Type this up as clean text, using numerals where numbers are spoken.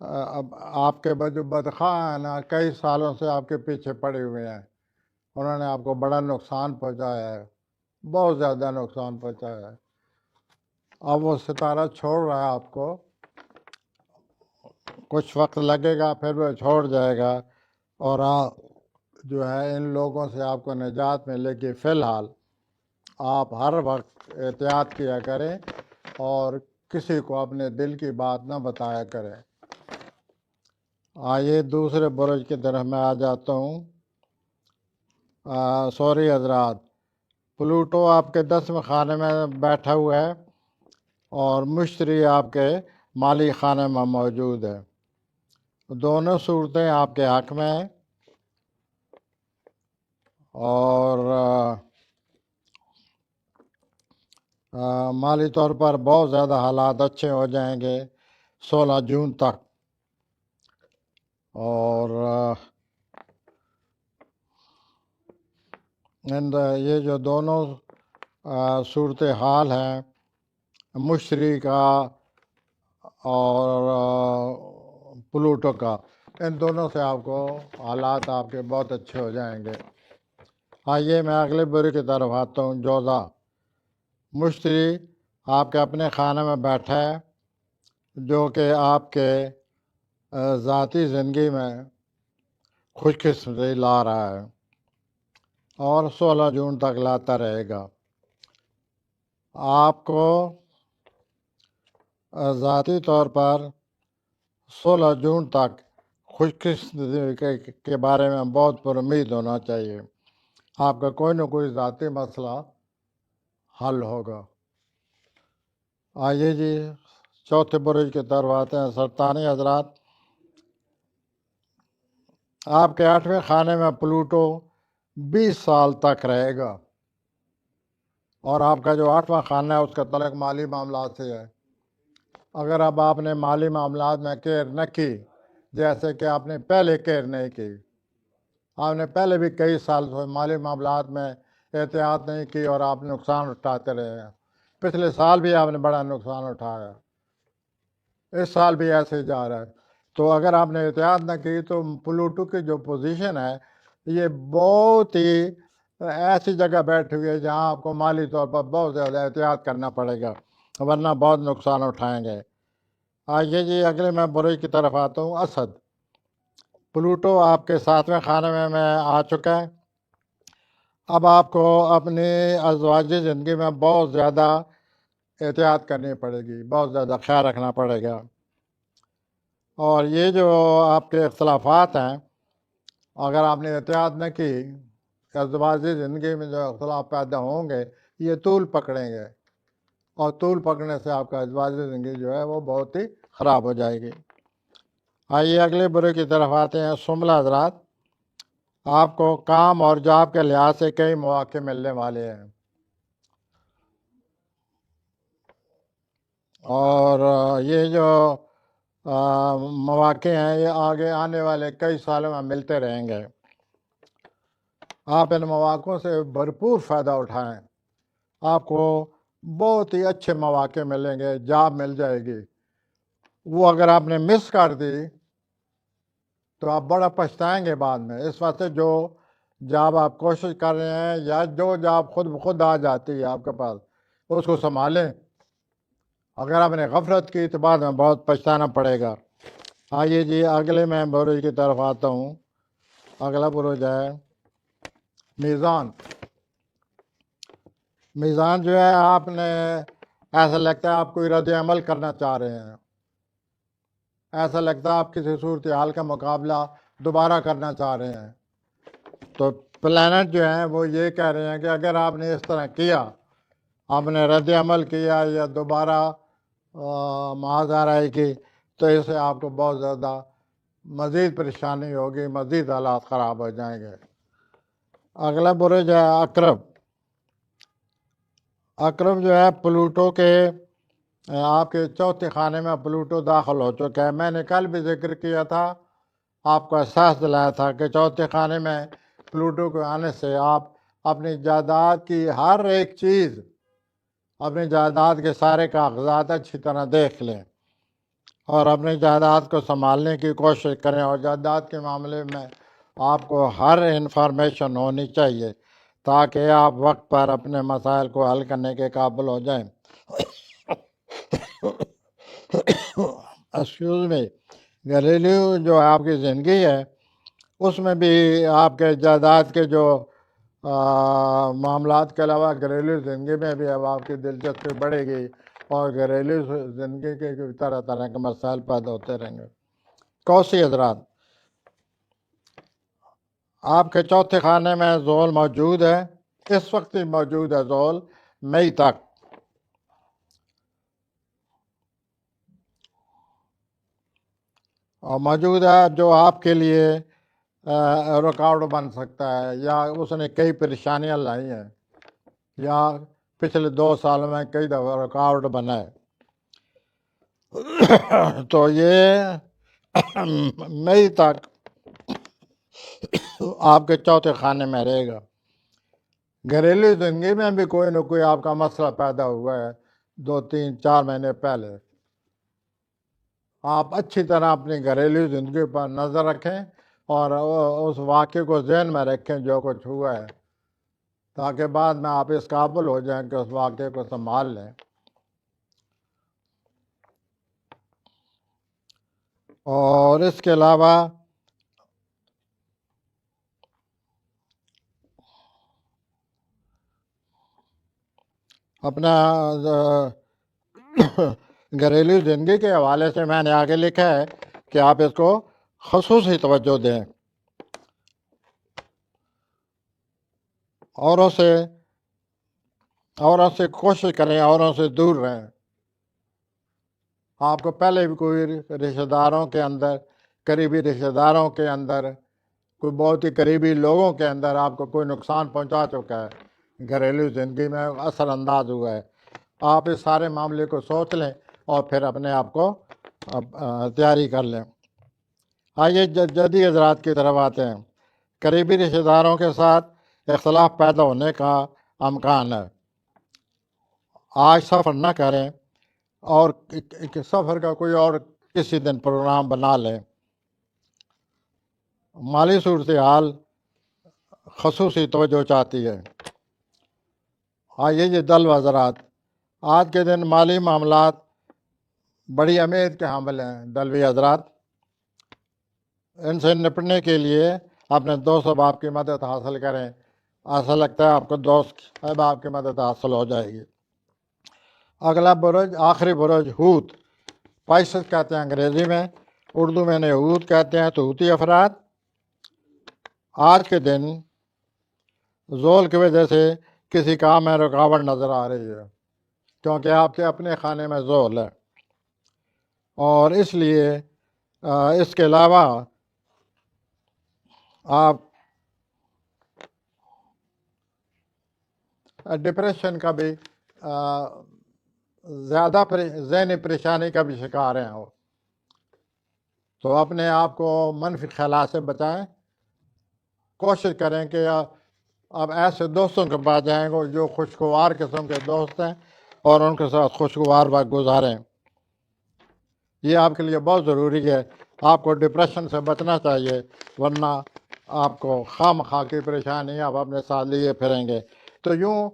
اب آپ کے جو بدخواہ ہیں نا، کئی سالوں سے آپ کے پیچھے پڑے ہوئے ہیں، انہوں نے آپ کو بڑا نقصان پہنچایا ہے، بہت زیادہ نقصان پہنچایا ہے۔ اب وہ ستارہ چھوڑ رہا ہے آپ کو، کچھ وقت لگے گا پھر وہ چھوڑ جائے گا، اور جو ہے ان لوگوں سے آپ کو نجات ملے گی۔ فی الحال آپ ہر وقت احتیاط کیا کریں اور کسی کو اپنے دل کی بات نہ بتایا کریں۔ آئیے دوسرے برج کی طرف میں آ جاتا ہوں۔ سوری حضرات، پلوٹو آپ کے 10ویں خانے میں بیٹھا ہوا ہے اور مشتری آپ کے مالی خانے میں موجود ہے۔ دونوں صورتیں آپ کے حق میں ہیں، اور مالی طور پر بہت زیادہ حالات اچھے ہو جائیں گے 16 جون تک۔ اور یہ جو دونوں صورتحال ہیں مشتری کا اور پلوٹو کا، ان دونوں سے آپ کو حالات آپ کے بہت اچھے ہو جائیں گے۔ آئیے میں اگلے برج کی طرف آتا ہوں۔ جوزا، مشتری آپ کے اپنے خانے میں بیٹھا ہے، جو کہ آپ کے ذاتی زندگی میں خوش قسمتی لا رہا ہے اور 16 جون تک لاتا رہے گا۔ آپ کو ذاتی طور پر 16 جون تک خوش قسمتی کے بارے میں بہت پر امید ہونا چاہیے۔ آپ کا کوئی نہ کوئی ذاتی مسئلہ حل ہوگا۔ آئیے جی چوتھے برج کی طرف آتے ہیں۔ سرطانی حضرات، آپ کے 8ویں خانے میں پلوٹو 20 سال تک رہے گا، اور آپ کا جو 8واں خانہ ہے اس کا تعلق مالی معاملات سے ہے۔ اگر اب آپ نے مالی معاملات میں کیئر نہ کی، جیسے کہ آپ نے پہلے کیئر نہیں کی، آپ نے پہلے بھی کئی سال سے مالی معاملات میں احتیاط نہیں کی اور آپ نقصان اٹھاتے رہے ہیں، پچھلے سال بھی آپ نے بڑا نقصان اٹھایا، اس سال بھی ایسے جا رہا ہے، تو اگر آپ نے احتیاط نہ کی تو پلوٹو کی جو پوزیشن ہے یہ بہت ہی ایسی جگہ بیٹھی ہوئی ہے جہاں آپ کو مالی طور پر بہت زیادہ احتیاط کرنا پڑے گا، ورنہ بہت نقصان اٹھائیں گے۔ آئیے جی اگلے میں برج کی طرف آتا ہوں۔ اسد، پلوٹو آپ کے 7ویں خانے میں آ چکا ہے۔ اب آپ کو اپنی ازواجی زندگی میں بہت زیادہ احتیاط کرنی پڑے گی، بہت زیادہ خیال رکھنا پڑے گا، اور یہ جو آپ کے اختلافات ہیں اگر آپ نے احتیاط نہ کی، ازدواجی زندگی میں جو اختلاف پیدا ہوں گے یہ طول پکڑیں گے، اور طول پکڑنے سے آپ کا ازدواجی زندگی جو ہے وہ بہت ہی خراب ہو جائے گی۔ آئیے اگلے برے کی طرف آتے ہیں۔ شملہ حضرات، آپ کو کام اور جاب کے لحاظ سے کئی مواقع ملنے والے ہیں، اور یہ جو مواقع ہیں یہ آگے آنے والے کئی سالوں میں ملتے رہیں گے۔ آپ ان مواقعوں سے بھرپور فائدہ اٹھائیں، آپ کو بہت ہی اچھے مواقع ملیں گے، جاب مل جائے گی۔ وہ اگر آپ نے مس کر دی تو آپ بڑا پچھتائیں گے بعد میں۔ اس واسطے جو جاب آپ کوشش کر رہے ہیں یا جو جاب خود بخود آ جاتی ہے آپ کے پاس اس کو سنبھالیں، اگر آپ نے غفلت کی تو بعد میں بہت پچھتانا پڑے گا۔ آئیے جی اگلے میں برج کی طرف آتا ہوں۔ اگلا برج ہے میزان۔ میزان جو ہے آپ نے ایسا لگتا ہے آپ کوئی رد عمل کرنا چاہ رہے ہیں، ایسا لگتا ہے آپ کسی صورتحال کا مقابلہ دوبارہ کرنا چاہ رہے ہیں، تو پلانٹ جو ہیں وہ یہ کہہ رہے ہیں کہ اگر آپ نے اس طرح کیا، آپ نے رد عمل کیا یا دوبارہ محاذ آرائی کی، تو اس سے آپ کو بہت زیادہ مزید پریشانی ہوگی، مزید حالات خراب ہو جائیں گے۔ اگلا برج ہے عقرب۔ عقرب جو ہے پلوٹو کے آپ کے چوتھے خانے میں پلوٹو داخل ہو چکا ہے۔ میں نے کل بھی ذکر کیا تھا، آپ کو احساس دلایا تھا کہ چوتھے خانے میں پلوٹو کے آنے سے آپ اپنی جائیداد کی ہر ایک چیز، اپنی جائیداد کے سارے کاغذات اچھی طرح دیکھ لیں، اور اپنی جائیداد کو سنبھالنے کی کوشش کریں، اور جائیداد کے معاملے میں آپ کو ہر انفارمیشن ہونی چاہیے تاکہ آپ وقت پر اپنے مسائل کو حل کرنے کے قابل ہو جائیں۔ ایکسکیوز می، گھریلو جو آپ کی زندگی ہے اس میں بھی آپ کے جائیداد کے جو معاملات کے علاوہ گھریلو زندگی میں بھی اب آپ کی دلچسپی بڑھے گی، اور گھریلو زندگی کے طرح طرح کے مسائل پیدا ہوتے رہیں گے۔ کوسی حضرات، آپ کے چوتھے خانے میں زحل موجود ہے، اس وقت ہی موجود ہے زحل، مئی تک۔ اور موجود ہے جو آپ کے لیے رکاوٹ بن سکتا ہے، یا اس نے کئی پریشانیاں لائی ہیں، یا پچھلے 2 سال میں کئی دفعہ رکاوٹ بنا ہے۔ تو یہ مئی تک آپ کے چوتھے خانے میں رہے گا۔ گھریلو زندگی میں بھی کوئی نہ کوئی آپ کا مسئلہ پیدا ہوا ہے 2 3 4 مہینے پہلے، آپ اچھی طرح اپنی گھریلو زندگی پر نظر رکھیں اور اس واقعے کو ذہن میں رکھیں جو کچھ ہوا ہے، تاکہ بعد میں آپ اس قابل ہو جائیں کہ اس واقعے کو سنبھال لیں۔ اور اس کے علاوہ اپنا گھریلو زندگی کے حوالے سے میں نے آگے لکھا ہے کہ آپ اس کو خصوصی توجہ دیں، اوروں سے کوشش کریں، اوروں سے دور رہیں۔ آپ کو پہلے بھی کوئی رشتہ داروں کے اندر، قریبی رشتہ داروں کے اندر، کوئی بہت ہی قریبی لوگوں کے اندر آپ کو کوئی نقصان پہنچا چکا ہے، گھریلو زندگی میں اثر انداز ہوا ہے۔ آپ اس سارے معاملے کو سوچ لیں اور پھر اپنے آپ کو تیاری کر لیں۔ آئیے جدید حضرات کی طرف آتے ہیں۔ قریبی رشتہ داروں کے ساتھ اختلاف پیدا ہونے کا امکان ہے۔ آج سفر نہ کریں اور سفر کا کوئی اور کسی دن پروگرام بنا لیں۔ مالی صورتحال خصوصی توجہ چاہتی ہے۔ آئیے یہ دل حضرات، آج کے دن مالی معاملات بڑی امید کے حامل ہیں۔ دلوی حضرات، ان سے نپٹنے کے لیے اپنے دوست احباب کی مدد حاصل کریں۔ ایسا لگتا ہے آپ کو دوست احباب کی مدد حاصل ہو جائے گی۔ اگلا برج، آخری برج، حوت، پائسس کہتے ہیں انگریزی میں، اردو میں انہیں حوت کہتے ہیں۔ تو حوتی افراد، آج کے دن زحل کی وجہ سے کسی کام میں رکاوٹ نظر آ رہی ہے، کیونکہ آپ کے اپنے خانے میں زحل ہے، اور اس لیے اس کے علاوہ آپ ڈپریشن کا بھی زیادہ ذہنی پریشانی کا بھی شکار ہیں وہ، تو اپنے آپ کو منفی خیالات سے بچائیں۔ کوشش کریں کہ آپ ایسے دوستوں کے پاس جائیں گے جو خوشگوار قسم کے دوست ہیں، اور ان کے ساتھ خوشگوار وقت گزاریں۔ یہ آپ کے لیے بہت ضروری ہے۔ آپ کو ڈپریشن سے بچنا چاہیے، ورنہ آپ کو خواہ مخواہ کی پریشانی آپ اپنے ساتھ لیے پھریں گے۔ تو یوں